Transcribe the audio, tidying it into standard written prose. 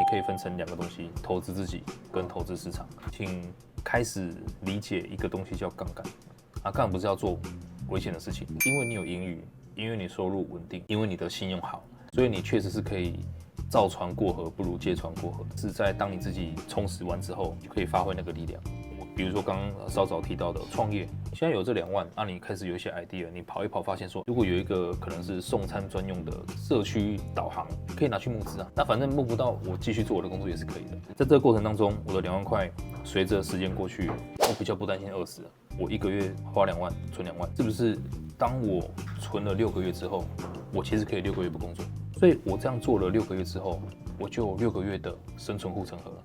可以分成2个东西：投资自己跟投资市场。请开始理解一个东西叫杠杆。杠杆不是要做危险的事情，因为你有盈余，因为你收入稳定，因为你的信用好，所以你确实是可以造船过河，不如借船过河。是在当你自己充实完之后，就可以发挥那个力量。比如说刚刚稍早提到的创业，现在有这2万，你开始有一些 idea， 你跑一跑发现说，如果有一个可能是送餐专用的社区导航，可以拿去募资啊。那反正募不到，我继续做我的工作也是可以的。在这个过程当中，我的2万块随着时间过去，我比较不担心饿死了。我1个月花2万，存2万，是不是？当我存了6个月之后，我其实可以6个月不工作。所以我这样做了6个月之后，我就有6个月的生存护城河了。